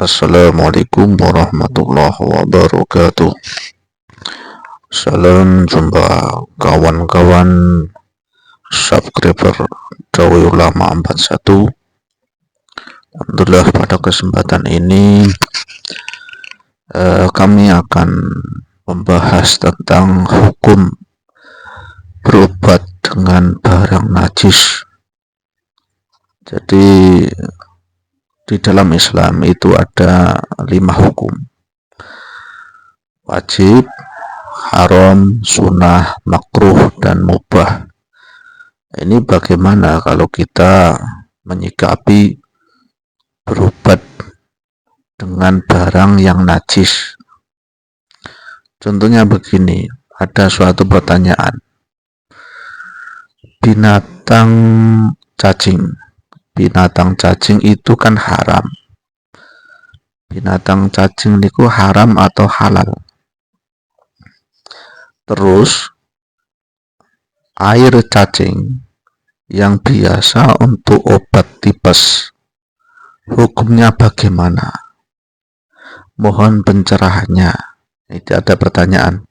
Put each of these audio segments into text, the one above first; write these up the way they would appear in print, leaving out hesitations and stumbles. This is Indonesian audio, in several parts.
Assalamualaikum warahmatullahi wabarakatuh. Salam jumpa kawan-kawan subscriber Dawi Ulama 41. Alhamdulillah, pada kesempatan ini kami akan membahas tentang hukum berobat dengan barang najis. Jadi di dalam Islam itu ada 5 hukum: wajib, haram, sunnah, makruh, dan mubah. Ini bagaimana kalau kita menyikapi berobat dengan barang yang najis? Contohnya begini, ada suatu pertanyaan, binatang cacing itu kan haram. Binatang cacing itu haram atau halal? Terus air cacing yang biasa untuk obat tipes, hukumnya bagaimana? Mohon pencerahannya. Itu ada pertanyaan.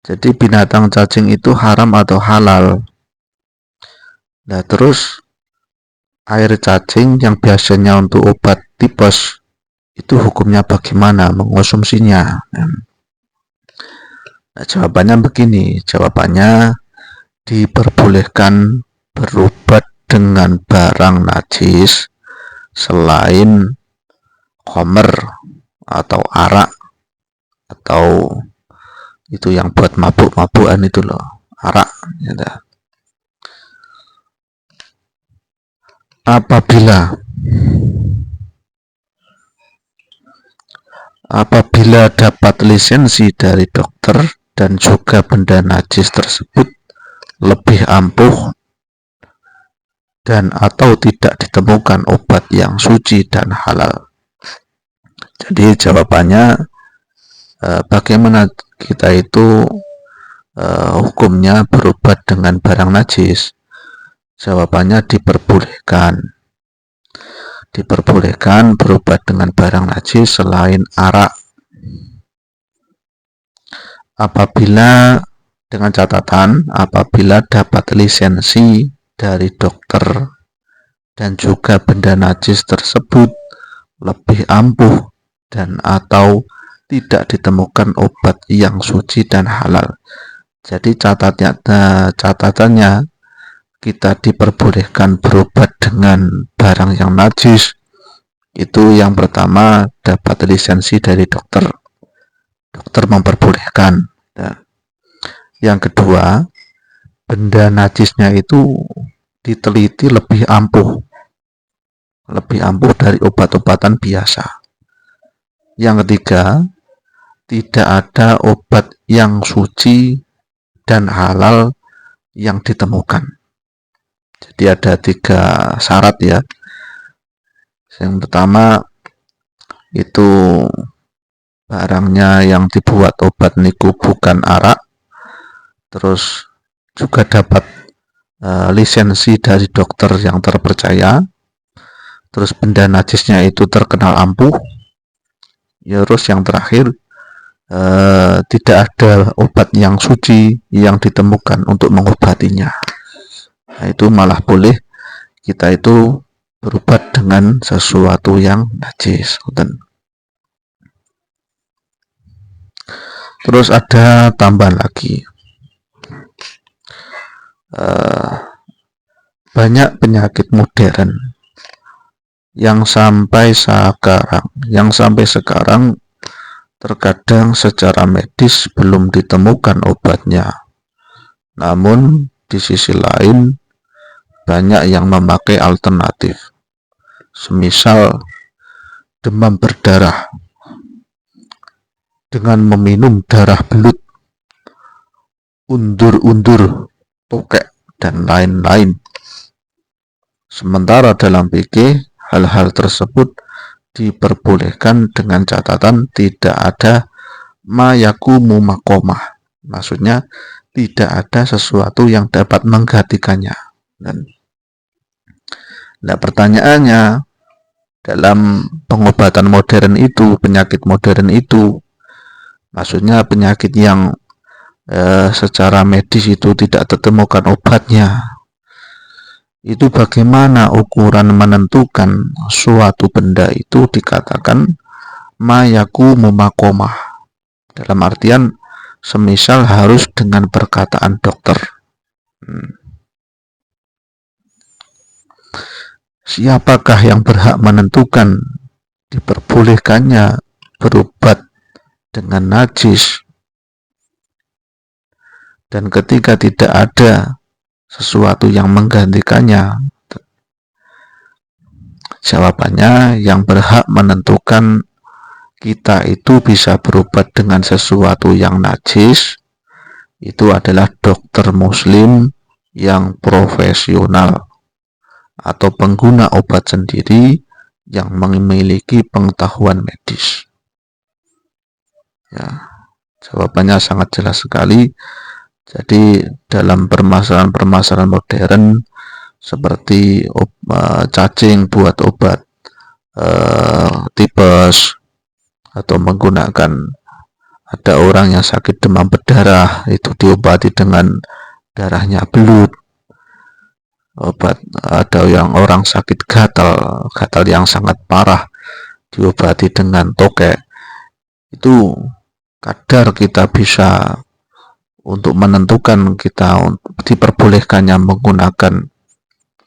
Jadi binatang cacing itu haram atau halal? Nah, terus air cacing yang biasanya untuk obat tipes itu hukumnya bagaimana mengonsumsinya? Nah, jawabannya begini. Jawabannya diperbolehkan berobat dengan barang najis selain khamr atau arak, atau itu yang buat mabuk-mabukan itu loh, arak gitu. Apabila dapat lisensi dari dokter dan juga benda najis tersebut lebih ampuh dan atau tidak ditemukan obat yang suci dan halal. Jadi jawabannya bagaimana kita itu hukumnya berobat dengan barang najis? Jawabannya diperbolehkan berobat dengan barang najis selain arak apabila, dengan catatan, apabila dapat lisensi dari dokter dan juga benda najis tersebut lebih ampuh dan atau tidak ditemukan obat yang suci dan halal. Jadi catatannya kita diperbolehkan berobat dengan barang yang najis itu yang pertama dapat lisensi dari dokter memperbolehkan. Dan yang kedua, benda najisnya itu diteliti lebih ampuh dari obat-obatan biasa. Yang ketiga, tidak ada obat yang suci dan halal yang ditemukan. Jadi ada 3 syarat ya. Yang pertama itu barangnya yang dibuat obat niku bukan arak, terus juga dapat lisensi dari dokter yang terpercaya, terus benda najisnya itu terkenal ampuh, ya, terus yang terakhir tidak ada obat yang suci yang ditemukan untuk mengobatinya. Nah, itu malah boleh kita itu berobat dengan sesuatu yang najis. Terus ada tambahan lagi, banyak penyakit modern yang sampai sekarang terkadang secara medis belum ditemukan obatnya. Namun di sisi lain banyak yang memakai alternatif, semisal demam berdarah dengan meminum darah belut, undur-undur, tokek, dan lain-lain. Sementara dalam fikih hal-hal tersebut diperbolehkan dengan catatan tidak ada ma yakumu maqamah. Maksudnya tidak ada sesuatu yang dapat menggantikannya. Nah, pertanyaannya, dalam pengobatan modern itu, penyakit modern itu, maksudnya penyakit yang secara medis itu tidak ditemukan obatnya, itu bagaimana ukuran menentukan suatu benda itu dikatakan mayakumu makomah, dalam artian semisal harus dengan perkataan dokter. Siapakah yang berhak menentukan diperbolehkannya berobat dengan najis, dan ketika tidak ada sesuatu yang menggantikannya? Jawabannya, yang berhak menentukan kita itu bisa berobat dengan sesuatu yang najis itu adalah dokter muslim yang profesional atau pengguna obat sendiri yang memiliki pengetahuan medis. Ya, jawabannya sangat jelas sekali. Jadi dalam permasalahan-permasalahan modern seperti cacing buat obat tipes, atau menggunakan, ada orang yang sakit demam berdarah itu diobati dengan darahnya belut, obat, ada yang orang sakit gatal yang sangat parah diobati dengan tokek. Itu kadar kita bisa untuk menentukan kita diperbolehkannya menggunakan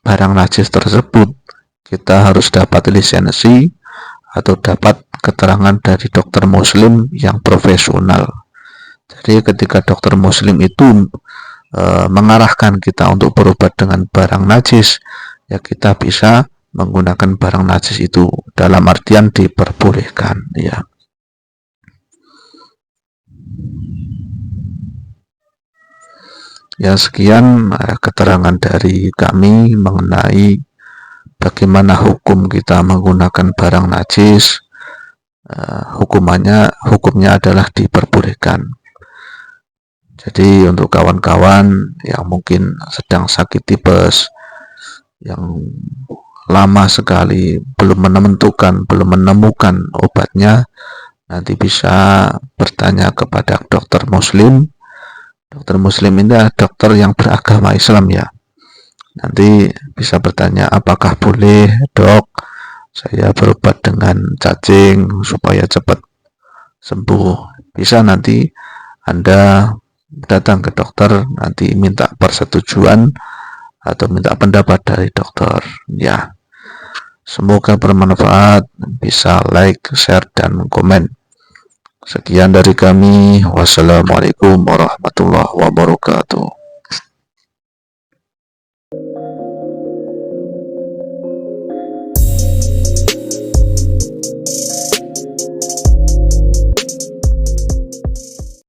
barang najis tersebut, kita harus dapat lisensi atau dapat keterangan dari dokter muslim yang profesional. Jadi ketika dokter muslim itu mengarahkan kita untuk berobat dengan barang najis, ya kita bisa menggunakan barang najis itu, dalam artian diperbolehkan, ya. Ya, sekian keterangan dari kami mengenai bagaimana hukum kita menggunakan barang najis. Hukumnya adalah diperbolehkan. Jadi untuk kawan-kawan yang mungkin sedang sakit tipes, yang lama sekali belum menemukan obatnya, nanti bisa bertanya kepada dokter muslim. Dokter muslim ini adalah dokter yang beragama Islam, ya. Nanti bisa bertanya, apakah boleh, Dok, saya berobat dengan cacing supaya cepat sembuh? Bisa nanti Anda datang ke dokter, nanti minta persetujuan atau minta pendapat dari dokter, ya. Semoga bermanfaat, bisa like, share, dan komen. Sekian dari kami. Wassalamualaikum warahmatullahi wabarakatuh.